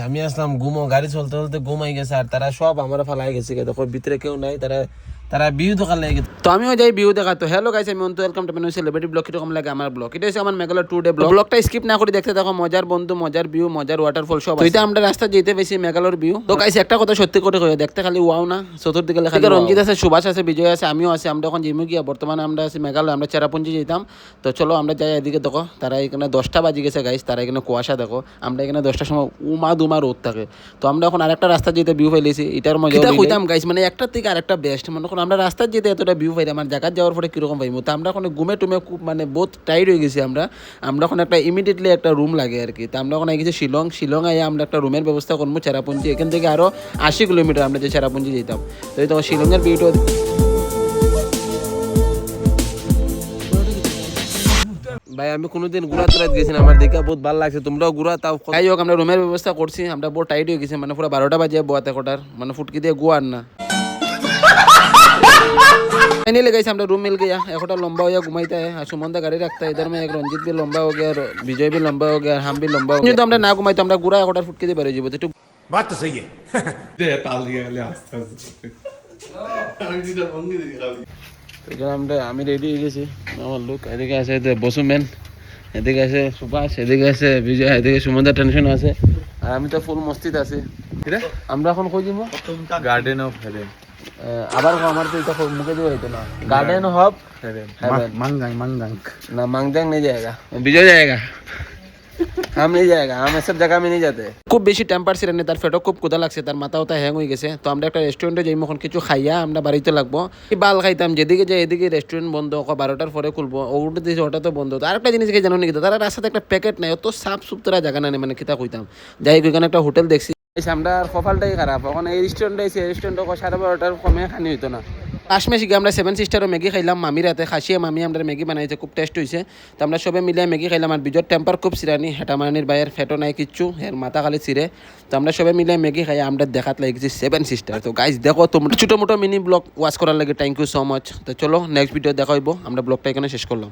আমি আসলাম ঘুমো, গাড়ি চলতে চলতে ঘুমাই গেছে আর তারা সব আমার ফালাই গেছে, দেখো ভিতরে কেউ নাই, তারা ভিউ দেখার লাগে। তো আমিও যাই ভিউ দেখা। তো হ্যালো গাইস, আমি Antu, welcome to my celebrity blog. কিরকম লাগে আমার ব্লগ? এটা হচ্ছে আমার মেঘালয় 2 ডে ব্লগ। ব্লগটা স্কিপ না করে দেখতে থাকো, মজার বন্ধু, মজার ভিউ, মজার ওয়াটারফল সব। তো এটা আমরা রাস্তা যেতে পেয়েছি মেঘালয়ের ভিউ। তো গাইস একটা কথা সত্যি করে কই, দেখতে খালি ওয়াও না, চতুর্দিকে লেখা রঞ্জিত আছে, সুভাষ আছে, বিজয় আছে, আমিও আছি। আমরা এখন জিমে গিয়া বর্তমানে আমরা আছি মেঘালয়, আমরা চেরাপুঞ্জি যেতাম। তো চলো আমরা যাই। এদিকে দেখো তারা এখানে 10টা বাজে গেছে গাইস, তারা এখানে কুয়াশা দেখো। আমরা এখানে 10টার সময় উমা দুমা রোদ থাকে। তো আমরা এখন আরেকটা রাস্তা যেতে ভিউ পাইলেছি, এটার মজা কইতাম গাইস, মানে একটার থেকে আরেকটা বেস্ট। মনে করুন আমরা রাস্তা যেতে এতটা ভিউ পাই, আমার জায়গা যাওয়ার পরে কিরকম পাইবো। তো আমরা এখন ঘুমে টুমে খুব মানে বহুত টাইট হয়ে গেছি। আমরা এখন একটা ইমিডিয়েটলি একটা রুম লাগে আর কি। তো আমরা এখন গেছি শিলং আইয়া আমরা একটা রুমের ব্যবস্থা করবো চেরাপুঞ্জি। এখান থেকে আরো 80 কিলোমিটার আমরা যে চেরাপুঞ্জি যেতাম। তো এই তো শিলংয়ের ভিউটা ভাই, আমি কোনোদিন ঘুরা তোরাত গেছি না, আমার দেখে বহুত ভালো লাগছে। তোমরাও ঘুরা তাও। যাই হোক আমরা রুমের ব্যবস্থা করছি, আমরা বহুত টাইট হয়ে গেছি, মানে পুরো 12টা বাজে বোয়াতে কোটার, মানে ফুটকি দিয়ে গোয়ার না। फाइनली गाइस আমরা रूम मिल गया। एक लंबा हो गया घुमाइता है, सुमंदा गाड़ी रखता है इधर में, एक रंजीत भी लंबा हो गया और विजय भी लंबा हो गया, हम भी लंबा हो गया। तो আমরা না ঘুমাইতো, আমরা গুড়া একটা ফুটকে দিয়ে বেরিয়ে যাবো। একটু बात तो सही है। দে তাল দিয়ে গেলে আস্তে আস্তে আমি যেটা ভঙ্গি দেখি খালি। এখানে আমি রেডি হয়ে গেছি। আমার লোক এদিকে আছে বসুমেন, এদিকে আছে সুভাষ, এদিকে আছে বিজয়, এদিকে সুমন্দার টেনশন আছে, আর আমি তো ফুল মস্তিতে আছি। আমরা এখন কই যাবো? Garden of haven. আবার আমার তো এটা মুখে দিয়ে হইতো না। गार्डन ऑफ हेवन मंगजांग ना, मंगजांग नहीं जाएगा, विजय जाएगा, हम नहीं जाएगा, हम सब जगह में नहीं जाते। খুব বেশি টেম্পার ছিলেন, তার পেটও খুব ক্ষুধা লাগছে, তার মাথা ওটা হ্যাং হয়ে গেছে। তো আমরা একটা রেস্টুরেন্টে যাই, এখন কিছু খাইয়া আমরা বাড়িতে লাগবো। বাল খাইতাম, যেদিকে যাই এদিকে রেস্টুরেন্ট বন্ধ, 12টার পরে খুলবো, ওটা দিয়েছে ওটা তো বন্ধ। তো আরেকটা জিনিস কি জানো নাকি, তারা রাস্তাতে একটা প্যাকেট নাই, অত সাফ সুতরা জায়গা নাই, মানে কিতা কইতাম। যাই ওইখানে একটা হোটেল দেখছি, আমরা কপালটাই খারাপ। এখন এই রেস্টুরেন্টে এসে রেস্টুরেন্ট 12:30 কমে খানি হইতো না। লাস্ট মেশিকে আমরা 7 সিস্টারও ম্যাগি খাইলাম মামির হাতে, খাসিয়ে মামি আমরা ম্যাগি বানাইছে, খুব টেস্ট হয়েছে। তো আমরা সবাই মিলে ম্যাগি খাইলাম। আর বিজয় টেম্পার খুব সিরানি, হেটামানির বাইয়ের ফেটো নাই কিচ্ছু, এর মাথা খালি ছিঁড়ে। তো আমরা সবাই মিলে ম্যাগি খাই, আমরা দেখাত লাগছি 7 সিস্টার। তো গাইজ দেখো তোমরা ছোটো মোটো মিনি ব্লগ ওয়াচ করার লাগে, থ্যাংক ইউ সো মাচ। তো চলো নেক্সট ভিডিও দেখা হইব, আমরা ব্লগটা এখানে শেষ করলাম।